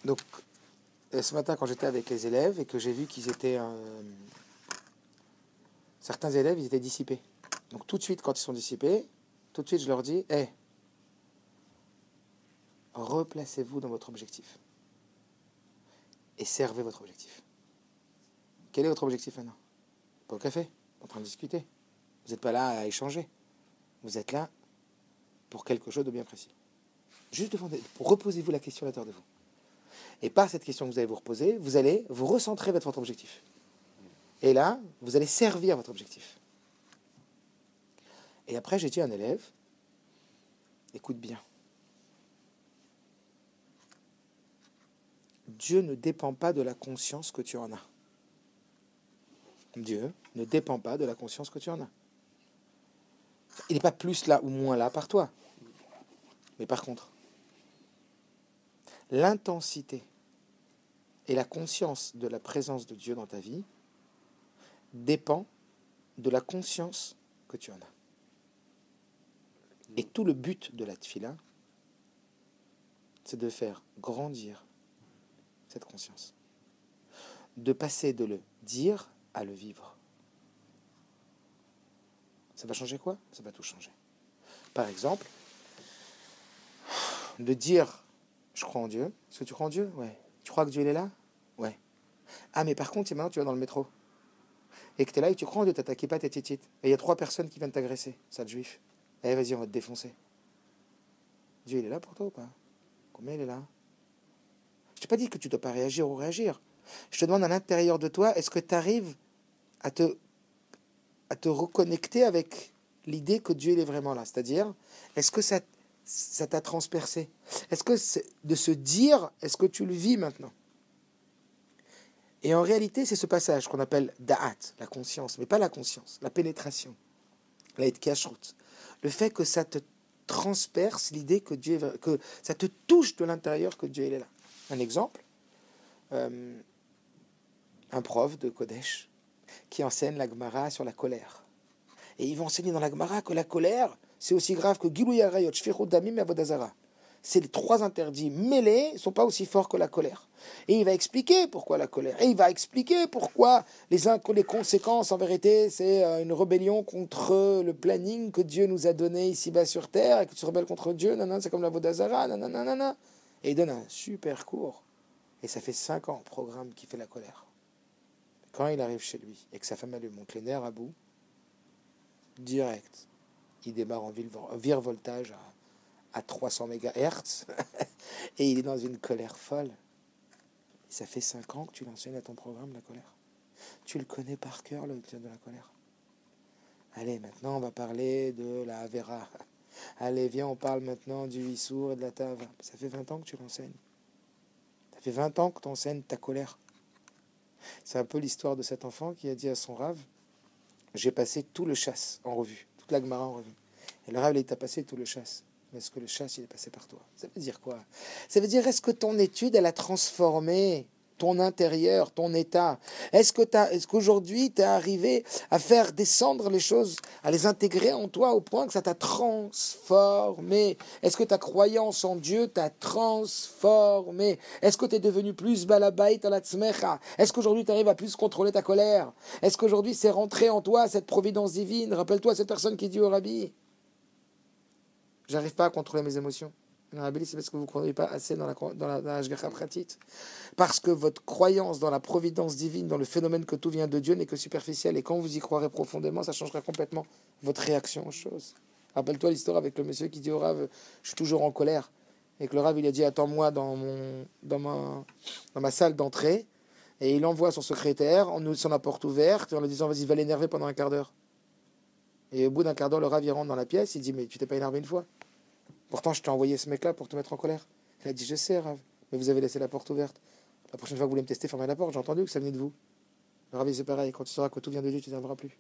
Donc, ce matin, quand j'étais avec les élèves et que j'ai vu qu'ils étaient... certains élèves, ils étaient dissipés. Donc, tout de suite, quand ils sont dissipés, tout de suite, je leur dis, replacez-vous dans votre objectif. Et servez votre objectif. Quel est votre objectif maintenant? Pas au café, en train de discuter. Vous n'êtes pas là à échanger. Vous êtes là pour quelque chose de bien précis. Juste reposez-vous la question à l'intérieur de vous. Et par cette question que vous allez vous reposer, vous allez vous recentrer vers votre objectif. Et là, vous allez servir votre objectif. Et après, j'ai dit à un élève, écoute bien. Dieu ne dépend pas de la conscience que tu en as. Dieu ne dépend pas de la conscience que tu en as. Il n'est pas plus là ou moins là par toi. Mais par contre, l'intensité et la conscience de la présence de Dieu dans ta vie dépend de la conscience que tu en as. Et tout le but de la tefila, c'est de faire grandir cette conscience. De passer de le dire à le vivre. Ça va changer quoi? Ça va tout changer. Par exemple, de dire « Je crois en Dieu ». Est-ce que tu crois en Dieu? Ouais. Tu crois que Dieu il est là? Ouais. Ah, mais par contre, si maintenant tu vas dans le métro et que tu es là et tu crois en Dieu, t'attaques pas tes titites. Et il y a 3 personnes qui viennent t'agresser, ça de juif. Allez, vas-y, on va te défoncer. Dieu, il est là pour toi ou pas? Combien il est là? Je t'ai pas dit que tu dois pas réagir ou réagir. Je te demande à l'intérieur de toi, est-ce que tu arrives à te reconnecter avec l'idée que Dieu il est vraiment là? C'est-à-dire, est-ce que ça t'a transpercé? Est-ce que de se dire, est-ce que tu le vis maintenant? Et en réalité, c'est ce passage qu'on appelle da'at, la conscience, mais pas la conscience, la pénétration, la kashrut. Le fait que ça te transperce l'idée que Dieu est, que ça te touche de l'intérieur que Dieu il est là. Un exemple, un prof de Kodesh qui enseigne la Gemara sur la colère. Et il va enseigner dans la Gemara que la colère, c'est aussi grave que Gilui Arayot, Shfichut Damim et Avodah Zara. C'est les 3 interdits mêlés, ne sont pas aussi forts que la colère. Et il va expliquer pourquoi la colère. Et il va expliquer pourquoi les conséquences, en vérité, c'est une rébellion contre le planning que Dieu nous a donné ici-bas sur terre, et que tu te rebelles contre Dieu, c'est comme la Avodah Zara, nanana. Et il donne un super cours. Et ça fait 5 ans, programme qui fait la colère. Quand il arrive chez lui, et que sa femme elle lui monte les nerfs à bout, direct, il démarre en virevoltage à 300 MHz, et il est dans une colère folle. Ça fait 5 ans que tu l'enseignes à ton programme, la colère. Tu le connais par cœur, le tir de la colère. Allez, maintenant, on va parler de la Avera. Allez, viens, on parle maintenant du Issour et de la Tava. Ça fait 20 ans que tu l'enseignes. Ça fait 20 ans que tu enseignes ta colère. C'est un peu l'histoire de cet enfant qui a dit à son Rav, j'ai passé tout le chasse en revue, toute la Gemara en revue. Et le Rav, il t'a passé tout le chasse. Mais est-ce que le chasse, il est passé par toi? Ça veut dire quoi? Ça veut dire, est-ce que ton étude, elle a transformé ton intérieur, ton état? Est-ce qu'aujourd'hui, tu es arrivé à faire descendre les choses, à les intégrer en toi au point que ça t'a transformé? Est-ce que ta croyance en Dieu t'a transformé? Est-ce que tu es devenu plus balabait à la tzmecha? Est-ce qu'aujourd'hui, tu arrives à plus contrôler ta colère? Est-ce qu'aujourd'hui, c'est rentré en toi, cette providence divine? Rappelle-toi cette personne qui dit au Rabbi, j'arrive pas à contrôler mes émotions. C'est parce que vous ne croyez pas assez dans la Hashgacha Pratit. Parce que votre croyance dans la providence divine, dans le phénomène que tout vient de Dieu, n'est que superficielle. Et quand vous y croirez profondément, ça changera complètement votre réaction aux choses. Rappelle-toi l'histoire avec le monsieur qui dit au Rav, je suis toujours en colère. Et que le Rav, il a dit, attends-moi dans ma salle d'entrée. Et il envoie son secrétaire en ouvrant la porte ouverte, en lui disant, vas-y, va l'énerver pendant un quart d'heure. Et au bout d'un quart d'heure, le Rav, il rentre dans la pièce, il dit, mais tu t'es pas énervé une fois? Pourtant, je t'ai envoyé ce mec-là pour te mettre en colère. Il a dit, je sais, Rav, mais vous avez laissé la porte ouverte. La prochaine fois que vous voulez me tester, fermez la porte. J'ai entendu que ça venait de vous. Le Rav, c'est pareil. Quand tu sauras que tout vient de Dieu, tu ne t'énerveras plus.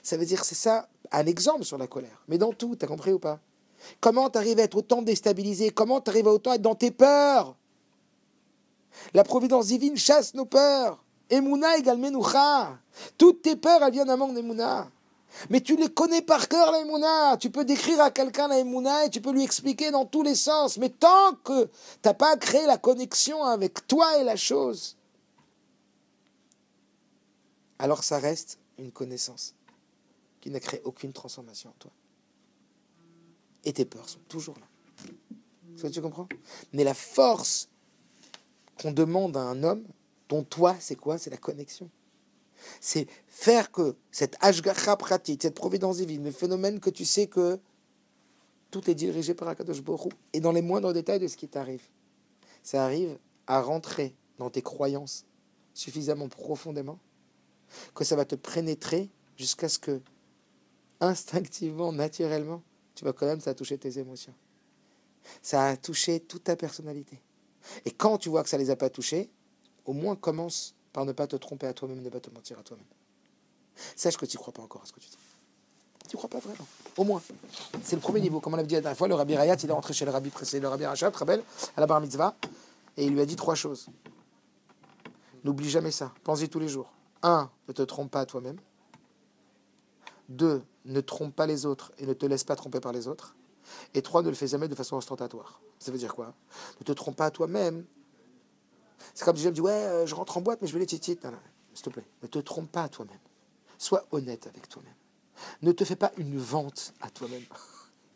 Ça veut dire, c'est ça, un exemple sur la colère. Mais dans tout, t'as compris ou pas? Comment t'arrives à être autant déstabilisé? Comment t'arrives à autant être dans tes peurs? La providence divine chasse nos peurs. Emouna égale menoucha. Toutes tes peurs, elles viennent d'un manque d'Emouna. Mais tu les connais par cœur, la Emouna. Tu peux décrire à quelqu'un la Emouna et tu peux lui expliquer dans tous les sens. Mais tant que tu n'as pas créé la connexion avec toi et la chose, alors ça reste une connaissance qui n'a créé aucune transformation en toi. Et tes peurs sont toujours là. Est-ce que tu comprends? Mais la force qu'on demande à un homme, dont toi, c'est quoi? C'est la connexion. C'est faire que cette ashgacha pratique, cette providence divine, le phénomène que tu sais que tout est dirigé par Akadosh Baruch Hu, et dans les moindres détails de ce qui t'arrive. Ça arrive à rentrer dans tes croyances suffisamment profondément que ça va te pénétrer jusqu'à ce que, instinctivement, naturellement, tu vas quand même, ça a touché tes émotions. Ça a touché toute ta personnalité. Et quand tu vois que ça ne les a pas touchés, au moins commence par ne pas te tromper à toi-même, ne pas te mentir à toi-même. Sache que tu ne crois pas encore à ce que tu dis. Tu ne crois pas vraiment. Au moins. C'est le premier niveau. Comme on l'avait dit la dernière fois, le Rabbi Rayat, il est rentré chez le Rabbi Pressé, le Rabbi Rachat, Rabel, à la Bar Mitzvah, et il lui a dit 3 choses. N'oublie jamais ça. Pense-y tous les jours. 1, ne te trompe pas à toi-même. 2, ne trompe pas les autres et ne te laisse pas tromper par les autres. Et 3, ne le fais jamais de façon ostentatoire. Ça veut dire quoi? Ne te trompe pas à toi-même. C'est comme si je me dis, ouais, je rentre en boîte, mais je vais les titites. Non, s'il te plaît, ne te trompe pas à toi-même. Sois honnête avec toi-même. Ne te fais pas une vente à toi-même.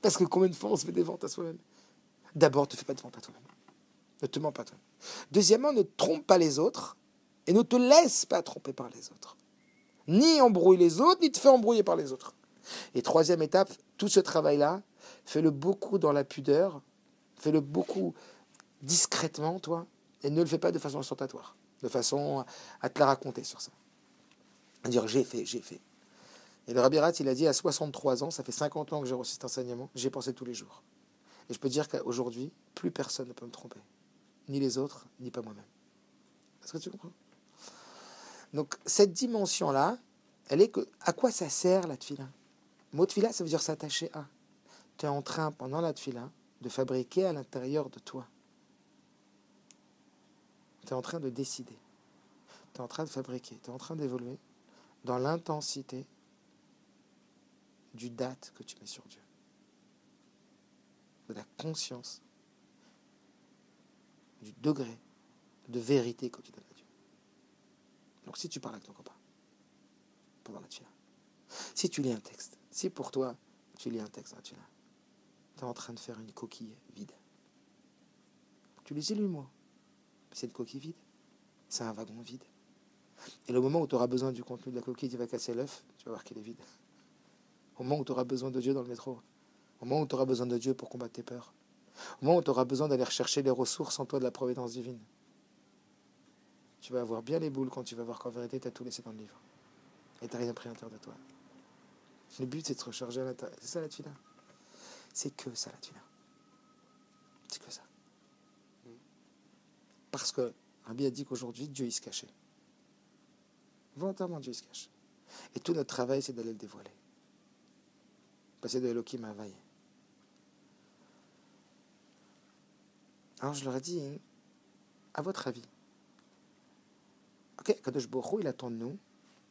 Parce que combien de fois on se fait des ventes à soi-même? D'abord, ne te fais pas de vente à toi-même. Ne te mens pas à toi-même. Deuxièmement, ne trompe pas les autres et ne te laisse pas tromper par les autres. Ni embrouille les autres, ni te fais embrouiller par les autres. Et troisième étape, tout ce travail-là, fais-le beaucoup dans la pudeur, fais-le beaucoup discrètement, toi, et ne le fais pas de façon ostentatoire, de façon à te la raconter sur ça. À dire j'ai fait. Et le Rabbi Rat, il a dit à 63 ans, ça fait 50 ans que j'ai reçu cet enseignement, j'ai pensé tous les jours. Et je peux dire qu'aujourd'hui, plus personne ne peut me tromper. Ni les autres, ni pas moi-même. Est-ce que tu comprends? Donc, cette dimension-là, elle est que, à quoi ça sert la tefila? Le mot tefila, ça veut dire s'attacher à. Tu es en train, pendant la tefila, de fabriquer à l'intérieur de toi. Tu es en train de décider. Tu es en train de fabriquer. Tu es en train d'évoluer dans l'intensité du date que tu mets sur Dieu. De la conscience, du degré de vérité que tu donnes à Dieu. Donc si tu parles avec ton copain, pendant la tefila, si tu lis un texte, si pour toi, tu lis un texte dans la tefila, tu es en train de faire une coquille vide. Tu lis 8 mots. C'est une coquille vide. C'est un wagon vide. Et le moment où tu auras besoin du contenu de la coquille, tu vas casser l'œuf, tu vas voir qu'il est vide. Au moment où tu auras besoin de Dieu dans le métro, au moment où tu auras besoin de Dieu pour combattre tes peurs, au moment où tu auras besoin d'aller rechercher les ressources en toi de la providence divine, tu vas avoir bien les boules quand tu vas voir qu'en vérité, tu as tout laissé dans le livre. Et tu n'as rien pris à l'intérieur de toi. Le but, c'est de se recharger à l'intérieur. C'est ça la tefila. C'est que ça la tefila. C'est que ça. Parce que Rabbi a dit qu'aujourd'hui, Dieu, il se cachait. Volontairement, Dieu, il se cache. Et tout notre travail, c'est d'aller le dévoiler. Passer de Elohim à Havaï. Alors, je leur ai dit, à votre avis, ok, Kadosh Baruch Hu, il attend de nous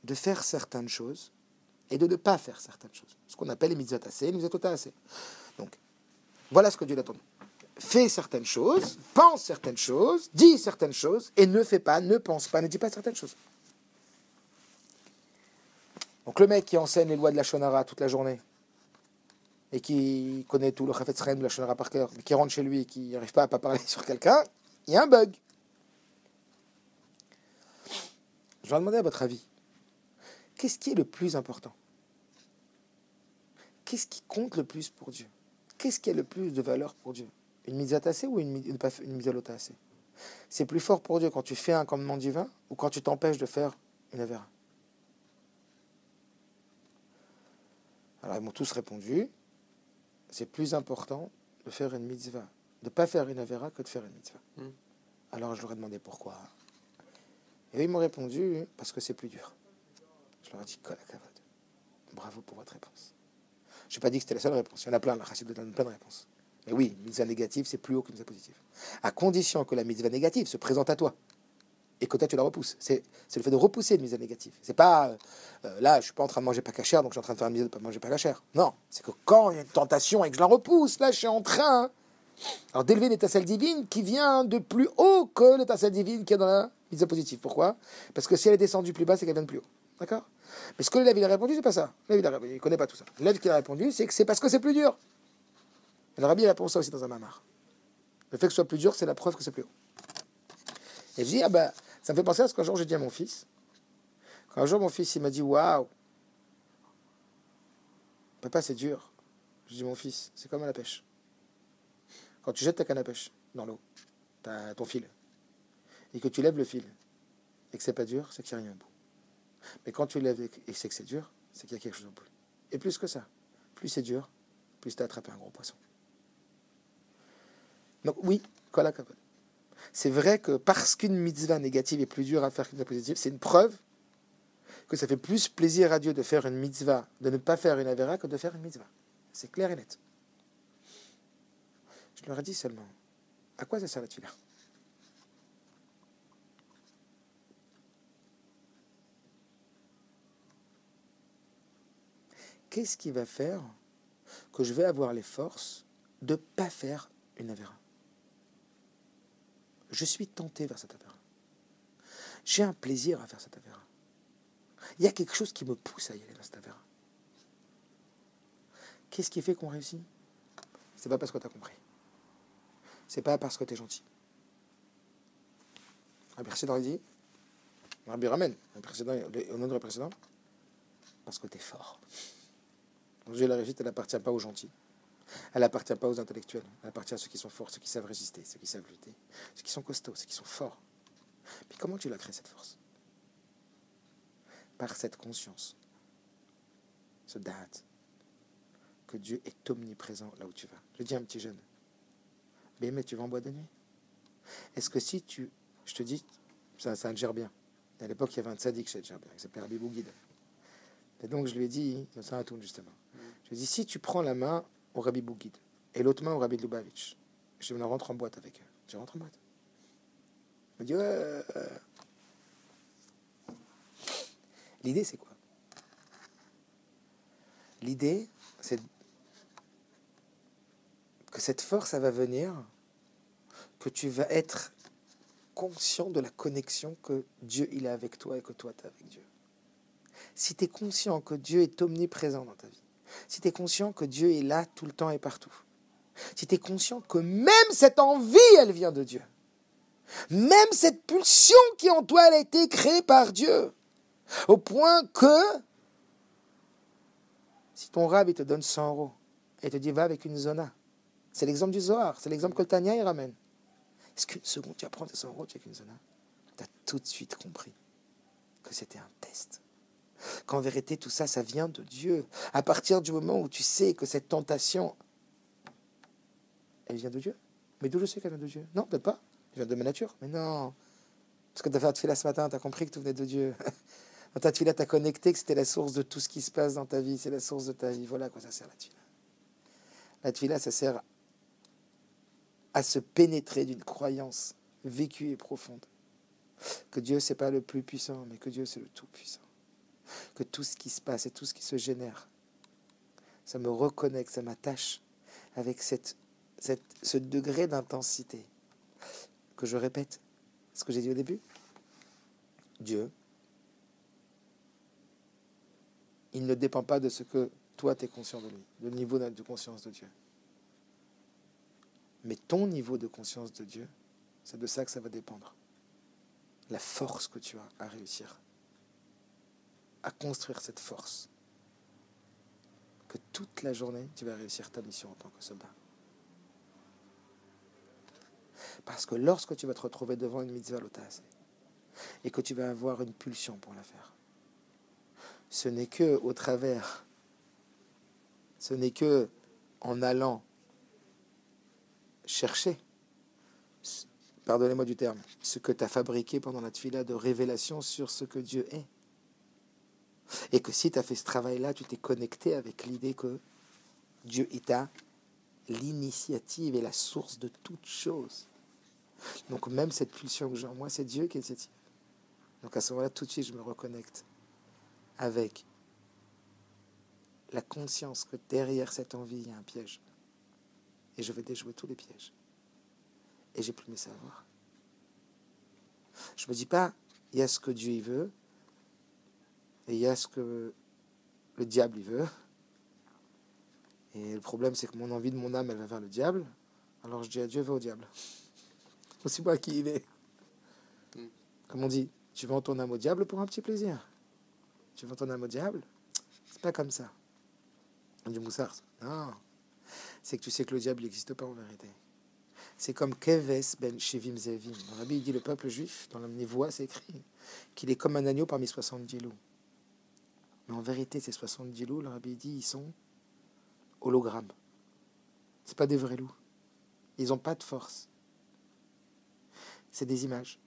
de faire certaines choses et de ne pas faire certaines choses. Ce qu'on appelle les mitzvot assez, les mitzvot assez. Donc, voilà ce que Dieu attend de nous. Fais certaines choses, pense certaines choses, dis certaines choses, et ne fais pas, ne pense pas, ne dis pas certaines choses. Donc le mec qui enseigne les lois de la Shonara toute la journée, et qui connaît tout le Chafetz Chaim de la Shonara par cœur, mais qui rentre chez lui et qui n'arrive pas à pas parler sur quelqu'un, il y a un bug. Je vais demander à votre avis, qu'est-ce qui est le plus important? Qu'est-ce qui compte le plus pour Dieu? Qu'est-ce qui a le plus de valeur pour Dieu? Une mitzvah tassée ou une mitzvah lo tassée? C'est plus fort pour Dieu quand tu fais un commandement divin ou quand tu t'empêches de faire une avéra? Alors ils m'ont tous répondu, c'est plus important de faire une mitzvah, de ne pas faire une avéra que de faire une mitzvah. Alors je leur ai demandé pourquoi. Et eux, ils m'ont répondu, parce que c'est plus dur. Je leur ai dit, kol hakavod. Bravo pour votre réponse. Je n'ai pas dit que c'était la seule réponse. Il y en a plein, la Chassid donne plein de réponses. Mais oui, une mitzvah négative, c'est plus haut qu'une mitzvah positive. À condition que la mitzvah négative se présente à toi. et que toi tu la repousses. C'est le fait de repousser une mitzvah négative. C'est pas là, je suis pas en train de manger pas cachère, donc je suis en train de faire une mitzvah de pas manger pas cachère. Non, c'est que quand il y a une tentation et que je la repousse, là je suis en train alors d'élever l'étincelle divine qui vient de plus haut que l'étincelle divine qui est dans la mitzvah positive. Pourquoi? Parce que si elle est descendue plus bas, c'est qu'elle vient de plus haut. D'accord? Mais ce que l'élève il a répondu, c'est pas ça. L'élève il connaît pas tout ça. L'élève qui a répondu, c'est que c'est parce que c'est plus dur. Et le rabbi répond ça aussi dans un mamar. Le fait que ce soit plus dur, c'est la preuve que c'est plus haut. Et je dis, ah ben, ça me fait penser à ce qu'un jour j'ai dit à mon fils. Quand un jour mon fils il m'a dit, waouh, papa c'est dur. Je dis, mon fils, c'est comme à la pêche. Quand tu jettes ta canne à pêche dans l'eau, t'as ton fil, et que tu lèves le fil, et que c'est pas dur, c'est qu'il n'y a rien au bout. Mais quand tu lèves et c'est que c'est dur, c'est qu'il y a quelque chose au bout. Et plus que ça, plus c'est dur, plus tu as attrapé un gros poisson. Donc oui, kol hakavod. C'est vrai que parce qu'une mitzvah négative est plus dure à faire qu'une mitzvah positive, c'est une preuve que ça fait plus plaisir à Dieu de faire une mitzvah, de ne pas faire une avéra, que de faire une mitzvah. C'est clair et net. Je leur ai dit seulement, à quoi ça sert la tefila? Qu'est-ce qui va faire que je vais avoir les forces de ne pas faire une avéra? Je suis tenté vers cette avéra. J'ai un plaisir à faire cette avéra. Il y a quelque chose qui me pousse à y aller dans cette avéra. Qu'est-ce qui fait qu'on réussit? C'est pas parce que tu as compris. C'est pas parce que tu es gentil. Rabbi précédent, il dit, Rabbi ramène, au nom de le précédent, parce que tu es fort. Donc la réussite, elle n'appartient pas aux gentils. Elle n'appartient pas aux intellectuels. Elle appartient à ceux qui sont forts, ceux qui savent résister, ceux qui savent lutter, ceux qui sont costauds, ceux qui sont forts. Puis comment tu l'as créé, cette force? Par cette conscience, ce date, que Dieu est omniprésent là où tu vas. Je dis à un petit jeune, mais tu vas en boîte de nuit? Est-ce que si tu... Je te dis, ça le gère bien. À l'époque, il y avait un tzaddik chez le gère bien, il s'appelait Rabbi Bougid. Et donc je lui ai dit, c'est un tourne justement, je lui ai dit, si tu prends la main au Rabbi Bougid et l'autre main au Rabbi de Lubavitch, je me rentre en boîte avec eux. Tu rentres en boîte? Il me dit, ouais. L'idée, c'est quoi? L'idée, c'est que cette force, ça va venir, que tu vas être conscient de la connexion que Dieu, il est avec toi et que toi, tu es avec Dieu. Si tu es conscient que Dieu est omniprésent dans ta vie, si tu es conscient que Dieu est là tout le temps et partout, si tu es conscient que même cette envie, elle vient de Dieu, même cette pulsion qui est en toi, elle a été créée par Dieu, au point que si ton rab, il te donne 100 euros et te dit, va avec une zona, c'est l'exemple du Zohar, c'est l'exemple que le Tania, il ramène. Est-ce qu'une seconde, tu vas prendre tes 100 euros, tu as qu'une zona? Tu as tout de suite compris que c'était un test. Qu'en vérité, tout ça, ça vient de Dieu. À partir du moment où tu sais que cette tentation, elle vient de Dieu. Mais d'où je sais qu'elle vient de Dieu? Non, peut-être pas. Elle vient de ma nature. Mais non. Parce que tu as fait la tefila ce matin, tu as compris que tout venait de Dieu. Dans ta tefila, tu as connecté que c'était la source de tout ce qui se passe dans ta vie. C'est la source de ta vie. Voilà à quoi ça sert la tefila. La tefila, ça sert à se pénétrer d'une croyance vécue et profonde. Que Dieu, c'est pas le plus puissant, mais que Dieu, c'est le tout-puissant. Que tout ce qui se passe et tout ce qui se génère, ça me reconnecte, ça m'attache avec ce degré d'intensité. Que je répète ce que j'ai dit au début. Dieu, il ne dépend pas de ce que toi, tu es conscient de lui, le niveau de conscience de Dieu. Mais ton niveau de conscience de Dieu, c'est de ça que ça va dépendre. La force que tu as à réussir à construire cette force. Que toute la journée, tu vas réussir ta mission en tant que soldat. Parce que lorsque tu vas te retrouver devant une mitzvah l'otase et que tu vas avoir une pulsion pour la faire, ce n'est que au travers, ce n'est que en allant chercher, pardonnez-moi du terme, ce que tu as fabriqué pendant la tefila de révélation sur ce que Dieu est. Et que si tu as fait ce travail-là, tu t'es connecté avec l'idée que Dieu est à l'initiative et la source de toute chose. Donc même cette pulsion que j'ai en moi, c'est Dieu qui est l'initiative. Donc à ce moment-là, tout de suite, je me reconnecte avec la conscience que derrière cette envie, il y a un piège. Et je vais déjouer tous les pièges. Et j'ai plus mes savoirs. Je me dis pas, il y a ce que Dieu il veut, et il y a ce que le diable il veut. Et le problème, c'est que mon envie de mon âme, elle va vers le diable. Alors je dis à Dieu, va au diable. Aussi moi qui il est. Comme on dit, tu vends ton âme au diable pour un petit plaisir. Tu vends ton âme au diable, c'est pas comme ça. On dit Moussard, non. C'est que tu sais que le diable n'existe pas en vérité. C'est comme Keves ben Shevim Zevim. Le Rabbi il dit le peuple juif, dans la Névoie, c'est écrit qu'il est comme un agneau parmi 70 loups. Mais en vérité, ces 70 loups, le Rabbi dit, ils sont hologrammes. C'est pas des vrais loups. Ils n'ont pas de force. C'est des images.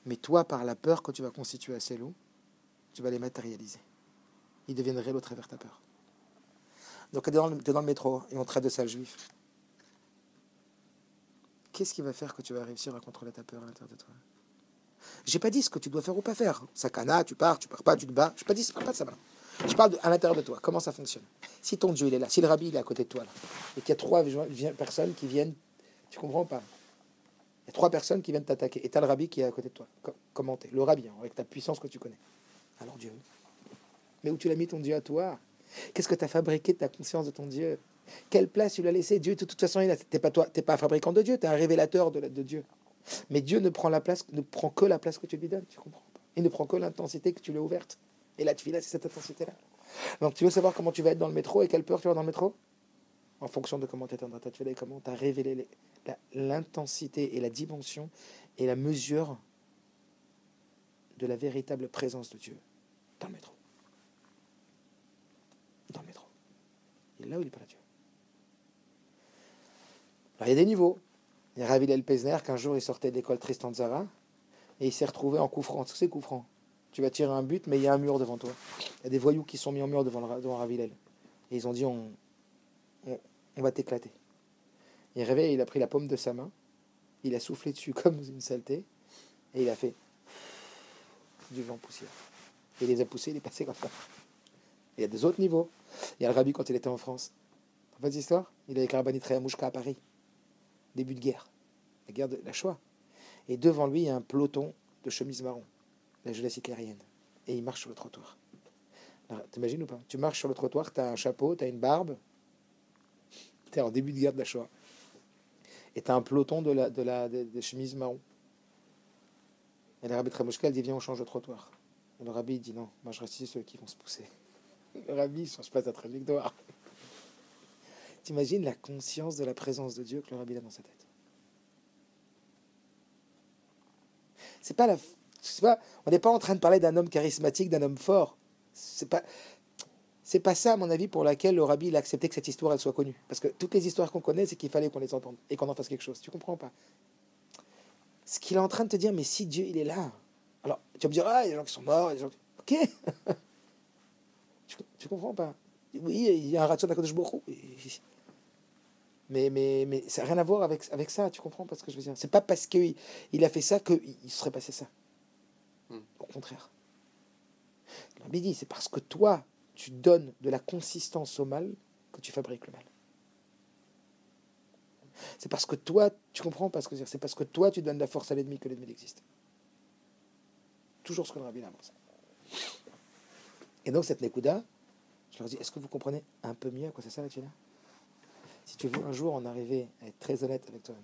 Mais toi, par la peur que tu vas constituer à ces loups, tu vas les matérialiser. Ils deviennent réels au travers de ta peur. Donc, tu es dans le métro et on traite de sale juif. Qu'est-ce qui va faire que tu vas réussir à contrôler ta peur à l'intérieur de toi? J'ai pas dit ce que tu dois faire ou pas faire. Sakana, tu pars pas, tu te bats. Je parle pas de ça. Je parle à l'intérieur de toi. Comment ça fonctionne? Si ton Dieu il est là, si le rabbi il est à côté de toi là, et qu'il y a 3 personnes qui viennent, tu comprends pas? Il y a 3 personnes qui viennent t'attaquer et tu as le rabbi qui est à côté de toi. Comment t'es? Le rabbi, hein, avec ta puissance que tu connais. Alors Dieu. Mais où tu l'as mis ton Dieu à toi? Qu'est-ce que tu as fabriqué de ta conscience de ton Dieu? Quelle place tu l'as laissé? Dieu, de toute façon, t'es pas un fabricant de Dieu, tu es un révélateur de Dieu. Mais Dieu ne prend que la place que tu lui donnes, tu comprends pas? Il ne prend que l'intensité que tu lui as ouverte. Et la tefila, c'est cette intensité-là. Donc tu veux savoir comment tu vas être dans le métro et quelle peur tu vas dans le métro? En fonction de comment tu es dans ta tefila et comment tu as révélé l'intensité et la dimension et la mesure de la véritable présence de Dieu dans le métro. Dans le métro. Et là où il n'est pas là, Dieu. Alors il y a des niveaux. Il y a Rav Hillel Pesner qu'un jour il sortait de l'école Tristan Tzara et il s'est retrouvé en coup franc. Tu sais, coup franc. Tu vas tirer un but, mais il y a un mur devant toi. Il y a des voyous qui sont mis en mur devant Rav Hillel. Et ils ont dit on va t'éclater. Il est réveillé, il a pris la paume de sa main, il a soufflé dessus comme une saleté, et il a fait du vent poussière. Et il les a poussés, il est passé comme ça. Il y a des autres niveaux. Il y a le rabbi quand il était en France. En fait, histoire, il avait carabanité à Mouchka à Paris. Début de guerre. La guerre de la Shoah. Et devant lui, il y a un peloton de chemises marron. La jeunesse hitlérienne. Et il marche sur le trottoir. T'imagines ou pas? Tu marches sur le trottoir, tu as un chapeau, tu as une barbe. Tu es en début de guerre de la Shoah. Et tu as un peloton de chemises marron. Et le rabbi Tramouchka dit viens, on change de trottoir. Et le rabbi dit non, moi je reste ici ceux qui vont se pousser. Le rabbi ne change pas sa trajectoire. T'imagines la conscience de la présence de Dieu que le rabbi a dans sa tête. On n'est pas en train de parler d'un homme charismatique, d'un homme fort. C'est pas ça, à mon avis, pour laquelle le rabbi il a accepté que cette histoire elle soit connue. Parce que toutes les histoires qu'on connaît, c'est qu'il fallait qu'on les entende et qu'on en fasse quelque chose. Tu comprends pas? Ce qu'il est en train de te dire, mais si Dieu il est là, alors tu vas me dire il y a des gens qui sont morts, des gens. Ok. Tu comprends pas? Oui, il y a un ratio d'Akadosh Baruch Hu. Mais ça n'a rien à voir avec ça, tu comprends pas ce que je veux dire? C'est pas parce qu'il a fait ça qu'il serait passé ça. Au contraire. Le rabbi dit, c'est parce que toi, tu donnes de la consistance au mal que tu fabriques le mal. C'est parce que toi, tu comprends pas ce que je veux dire? C'est parce que toi, tu donnes de la force à l'ennemi que l'ennemi existe. Toujours ce que le rabbi a avancé. Et donc, cette Nekuda, je leur dis, est-ce que vous comprenez un peu mieux à quoi ça sert la tefila? Si tu veux un jour en arriver à être très honnête avec toi-même,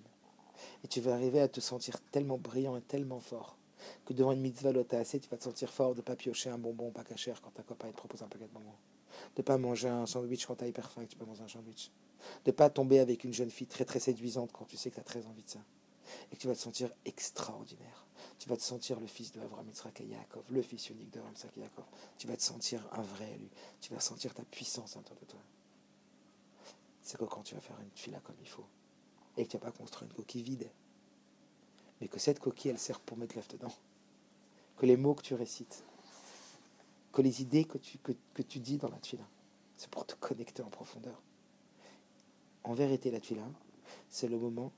et tu vas arriver à te sentir tellement brillant et tellement fort, que devant une mitzvah assez, tu vas te sentir fort de ne pas piocher un bonbon pas cachère quand ta copain te propose un paquet de bonbons, de ne pas manger un sandwich quand tu as hyper faim et que tu peux manger un sandwich, de ne pas tomber avec une jeune fille très très séduisante quand tu sais que tu as très envie de ça, et que tu vas te sentir extraordinaire. Tu vas te sentir le fils de Avraham Yitzhak et Yaakov, le fils unique de Avraham Yitzhak et Yaakov. Tu vas te sentir un vrai élu. Tu vas sentir ta puissance autour de toi. C'est que quand tu vas faire une tefila comme il faut, et que tu n'as pas construit une coquille vide, mais que cette coquille, elle sert pour mettre l'œuf dedans. Que les mots que tu récites, que les idées que tu dis dans la tefila, c'est pour te connecter en profondeur. En vérité, la tefila, c'est le moment,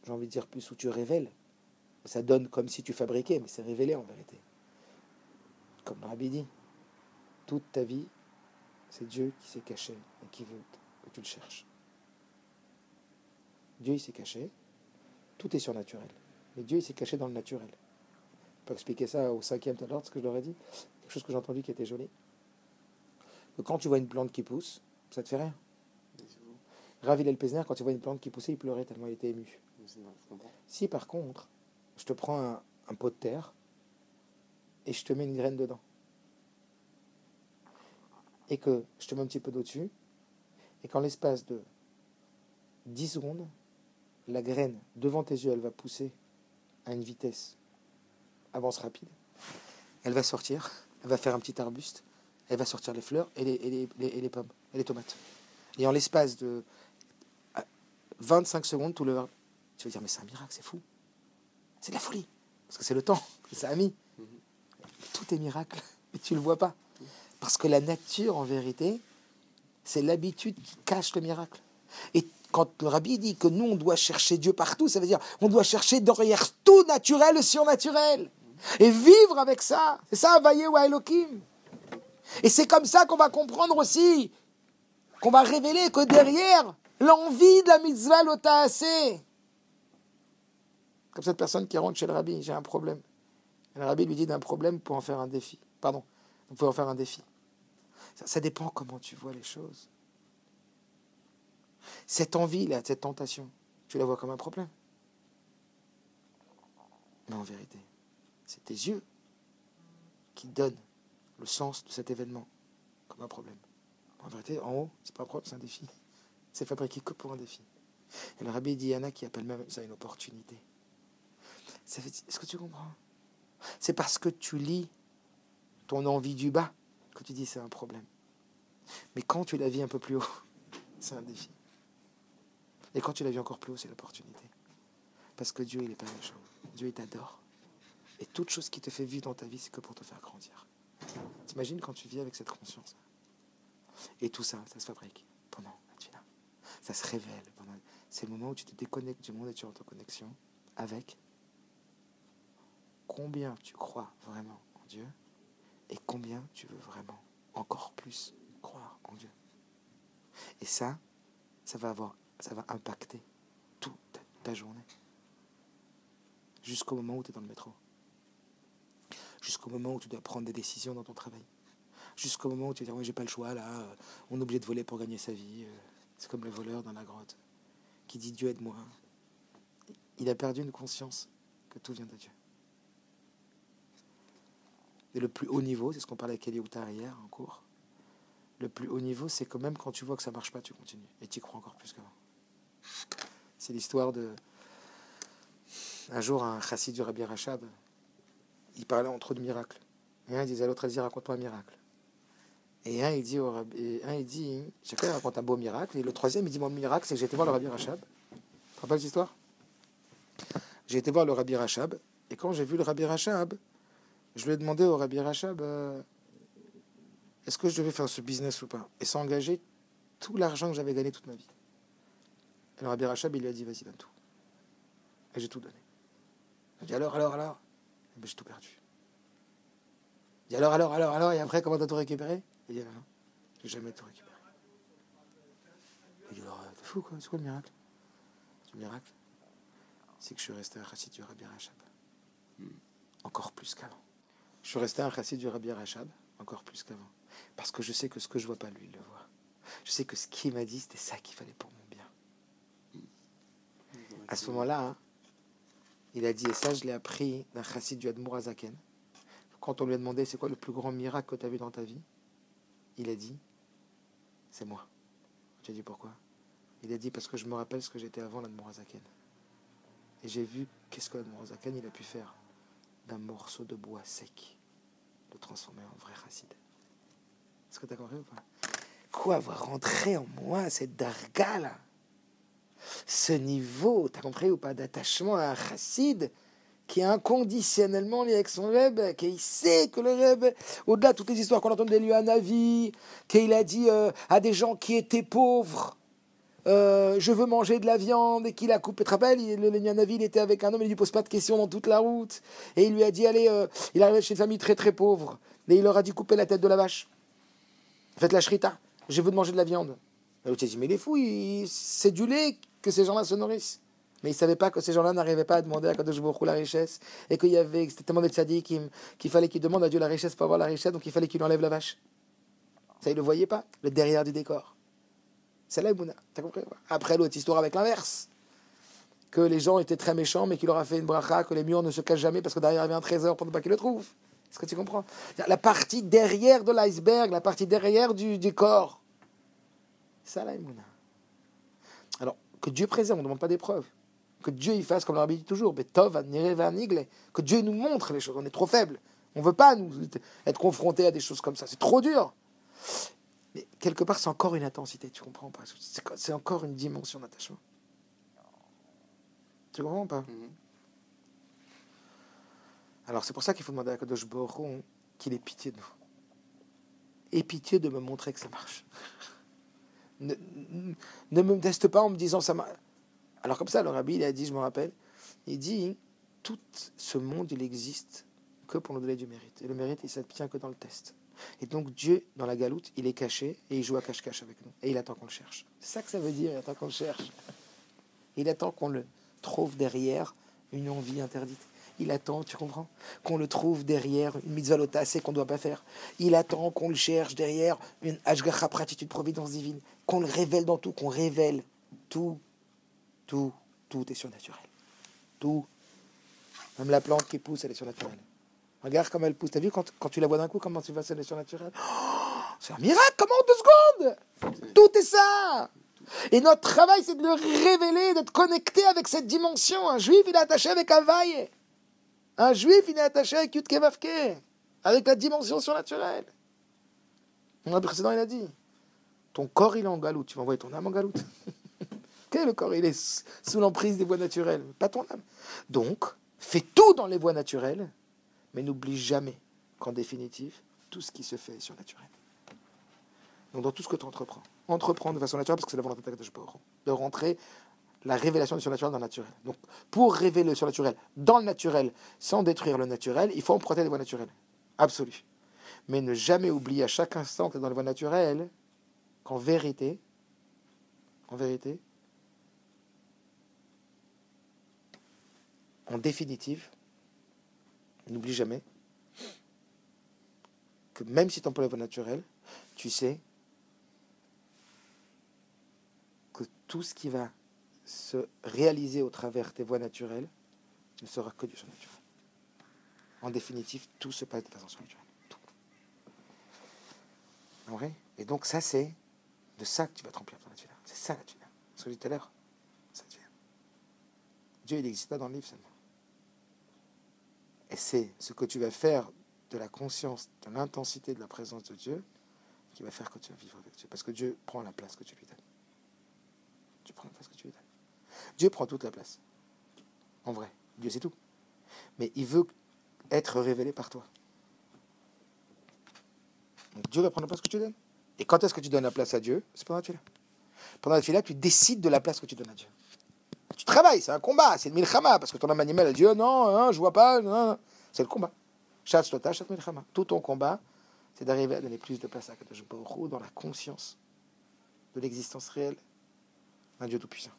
j'ai envie de dire plus, où tu révèles Ça donne comme si tu fabriquais, mais c'est révélé en vérité. Comme le Rabbi dit, toute ta vie, c'est Dieu qui s'est caché et qui veut que tu le cherches. Dieu, il s'est caché. Tout est surnaturel. Mais Dieu, il s'est caché dans le naturel. Je peux expliquer ça au 5e tout à l'heure, ce que je leur ai dit. Quelque chose que j'ai entendu qui était joli. Que quand tu vois une plante qui pousse, ça te fait rien. Rav Hillel Pesner, quand tu vois une plante qui poussait, il pleurait tellement il était ému. Si par contre, je te prends un pot de terre et je te mets une graine dedans, et que je te mets un petit peu d'eau dessus, et qu'en l'espace de 10 secondes, la graine devant tes yeux, elle va pousser à une vitesse avance rapide, elle va sortir, elle va faire un petit arbuste, elle va sortir les fleurs et les pommes, et les tomates. Et en l'espace de 25 secondes, tout le... Tu vas dire, mais c'est un miracle, c'est fou. C'est de la folie. Parce que c'est le temps que ça a mis. Tout est miracle, mais tu ne le vois pas. Parce que la nature, en vérité, c'est l'habitude qui cache le miracle. Et quand le Rabbi dit que nous, on doit chercher Dieu partout, ça veut dire on doit chercher derrière tout naturel le surnaturel. Et vivre avec ça. C'est ça, Havaya ou Elohim. Et c'est comme ça qu'on va comprendre aussi, qu'on va révéler que derrière l'envie de la mitzvah l'ota'aseh. Comme cette personne qui rentre chez le Rabbi, j'ai un problème. Et le Rabbi lui dit d'un problème pour en faire un défi. Pardon, vous pouvez en faire un défi. Ça dépend comment tu vois les choses. Cette envie-là, cette tentation, tu la vois comme un problème. Mais en vérité, c'est tes yeux qui donnent le sens de cet événement comme un problème. En vérité, en haut, c'est pas un problème, c'est un défi. C'est fabriqué que pour un défi. Et le Rabbi dit, il y en a qui appellent même ça une opportunité. Est-ce que tu comprends? C'est parce que tu lis ton envie du bas que tu dis c'est un problème. Mais quand tu la vis un peu plus haut, c'est un défi. Et quand tu la vis encore plus haut, c'est l'opportunité. Parce que Dieu, il n'est pas méchant. Dieu, il t'adore. Et toute chose qui te fait vivre dans ta vie, c'est que pour te faire grandir. T'imagines quand tu vis avec cette conscience. Et tout ça, ça se fabrique pendant la tefila. Ça se révèle. C'est le moment où tu te déconnectes du monde et tu es en connexion avec combien tu crois vraiment en Dieu et combien tu veux vraiment encore plus croire en Dieu. Et ça va impacter toute ta journée. Jusqu'au moment où tu es dans le métro. Jusqu'au moment où tu dois prendre des décisions dans ton travail. Jusqu'au moment où tu vas dire, oui, j'ai pas le choix, là, on est obligé de voler pour gagner sa vie. C'est comme le voleur dans la grotte qui dit, Dieu aide-moi. Il a perdu une conscience que tout vient de Dieu. Et le plus haut niveau, c'est ce qu'on parlait avec Elioutar hier en cours. Le plus haut niveau, c'est que même quand tu vois que ça marche pas, tu continues. Et tu y crois encore plus qu'avant. C'est l'histoire de... Un jour, un chassid du Rabbi Rachab, il parlait entre eux de miracles. Et un disait à l'autre, vas-y, raconte-moi un miracle. Et un, il dit au Rabbi... chacun raconte un beau miracle. Et le troisième, il dit, mon miracle, c'est que j'ai été voir le Rabbi Rachab. Tu te rappelles cette histoire? J'ai été voir le Rabbi Rachab. Et quand j'ai vu le Rabbi Rachab, je lui ai demandé au Rabbi Rachab, est-ce que je devais faire ce business ou pas? Et sans engager tout l'argent que j'avais gagné toute ma vie. Et le Rabbi Rachab, il lui a dit, vas-y, donne tout. Et j'ai tout donné. Il dit, alors? Et ben, j'ai tout perdu. Il dit, alors, et après, comment t'as tout récupéré? Il dit, non, j'ai jamais tout récupéré. Il dit, alors, t'es fou, quoi, c'est quoi le miracle? Le miracle, c'est que je suis resté un chassid du Rabbi Rachab. Encore plus qu'avant. Je suis resté un chassid du Rabbi Rachab, encore plus qu'avant. Parce que je sais que ce que je vois pas, lui, il le voit. Je sais que ce qu'il m'a dit, c'était ça qu'il fallait pour mon bien. À ce moment-là, il a dit, et ça, je l'ai appris d'un chassid du Admour Azaken. Quand on lui a demandé, c'est quoi le plus grand miracle que tu as vu dans ta vie? Il a dit, c'est moi. J'ai dit, pourquoi? Il a dit, parce que je me rappelle ce que j'étais avant l'Admour Azaken. Et j'ai vu qu'est-ce que l'Admour Azaken, il a pu faire d'un morceau de bois sec, le transformer en vrai chassid. Est-ce que tu as compris ou pas? Quoi, avoir rentré en moi cette darga là, ce niveau, tu as compris ou pas, d'attachement à un chassid qui est inconditionnellement lié avec son Rebbe, qui sait que le Rebbe, au-delà de toutes les histoires qu'on entend de lui à Navi, qu'il a dit à des gens qui étaient pauvres, je veux manger de la viande et qu'il a coupé. Tu te rappelles, le Navi, il était avec un homme, il ne lui pose pas de questions dans toute la route. Et il lui a dit, allez, il arrive chez une famille très très pauvre. Et il leur a dit, coupez la tête de la vache. Faites la shrita. Je veux manger de la viande. Et l'autre a dit, mais il est fou, c'est du lait que ces gens-là se nourrissent. Mais il ne savait pas que ces gens-là n'arrivaient pas à demander à Kadosh Baruch Hu la richesse. Et que c'était tellement des tzadikim qu'il fallait qu'ils demandent à Dieu la richesse pour avoir la richesse, donc il fallait qu'il lui enlève la vache. Ça, il ne le voyait pas, le derrière du décor. C'est là, Mouna. T'as compris? Après, l'autre histoire avec l'inverse. Que les gens étaient très méchants, mais qu'il leur a fait une bracha, que les murs ne se cachent jamais parce que derrière il y avait un trésor pour ne pas qu'ils le trouvent. Est-ce que tu comprends? La partie derrière de l'iceberg, la partie derrière du décor. Ça, là, Mouna. Alors, que Dieu préserve, on ne demande pas des preuves. Que Dieu il fasse comme le rabbi dit toujours, que Dieu nous montre les choses. On est trop faibles. On ne veut pas nous être confrontés à des choses comme ça. C'est trop dur. Mais quelque part, c'est encore une intensité, tu comprends pas? C'est encore une dimension d'attachement. Tu comprends pas? Alors, c'est pour ça qu'il faut demander à Kadosh Baruch Hu qu'il ait pitié de nous. Aie pitié de me montrer que ça marche. Ne me teste pas en me disant ça marche. Alors, comme ça, le rabbi, il a dit, je me rappelle, il dit, tout ce monde, il existe que pour nous donner du mérite. Et le mérite, il ne s'obtient que dans le test. Et donc Dieu, dans la galoute, il est caché et il joue à cache-cache avec nous. Et il attend qu'on le cherche. C'est ça que ça veut dire, il attend qu'on le cherche. Il attend qu'on le trouve derrière une envie interdite. Il attend, tu comprends? Qu'on le trouve derrière une mitzvah lotassée qu'on ne doit pas faire. Il attend qu'on le cherche derrière une hashgacha pratique, une providence divine. Qu'on le révèle dans tout, qu'on révèle tout. Tout est surnaturel. Tout. Même la plante qui pousse, elle est surnaturelle. Regarde comme elle pousse. T'as vu quand tu la vois d'un coup, comment tu vois celle surnaturelle? Oh, c'est un miracle, comment en 2 secondes? Tout est ça. Et notre travail, c'est de le révéler, d'être connecté avec cette dimension. Un juif, il est attaché avec un vaille. Un juif, il est attaché avec Yudke Vavke, avec la dimension surnaturelle. Le précédent, il a dit, ton corps, il est en galoute. Tu vas envoyer ton âme en galoute. Le corps, il est sous l'emprise des voies naturelles, pas ton âme. Donc, fais tout dans les voies naturelles, mais n'oublie jamais qu'en définitive, tout ce qui se fait est surnaturel. Donc, dans tout ce que tu entreprends de façon naturelle, parce que c'est la volonté de rentrer la révélation du surnaturel dans le naturel. Donc, pour révéler le surnaturel dans le naturel, sans détruire le naturel, il faut emprunter les voies naturelles. Absolu. Mais ne jamais oublier à chaque instant que dans les voies naturelles, qu'en vérité, en définitive, n'oublie jamais que même si tu emploies les voies naturelles, tu sais que tout ce qui va se réaliser au travers tes voies naturelles ne sera que du surnaturel. En définitive, tout se passe de façon surnaturelle. Tout. En vrai? Et donc ça, c'est de ça que tu vas te remplir ton naturel. C'est ça la tuile. Ce que je disais tout à l'heure. Ça te vient. Dieu, il n'existe pas dans le livre seulement. Et c'est ce que tu vas faire de la conscience, de l'intensité de la présence de Dieu qui va faire que tu vas vivre avec Dieu. Parce que Dieu prend la place que tu lui donnes. Dieu prend la place que tu lui donnes. Dieu prend toute la place. En vrai, Dieu c'est tout. Mais il veut être révélé par toi. Donc Dieu va prendre la place que tu lui donnes. Et quand est-ce que tu donnes la place à Dieu? C'est pendant la tefila. Pendant la tefila, tu décides de la place que tu donnes à Dieu. Tu travailles, c'est un combat, c'est le milchama, parce que ton âme animale a dit oh, non, je vois pas, non. C'est le combat. Chat shlota, chat milchama. Tout ton combat, c'est d'arriver à donner plus de place à Kadosh Baruch Hu dans la conscience de l'existence réelle d'un Dieu tout-puissant.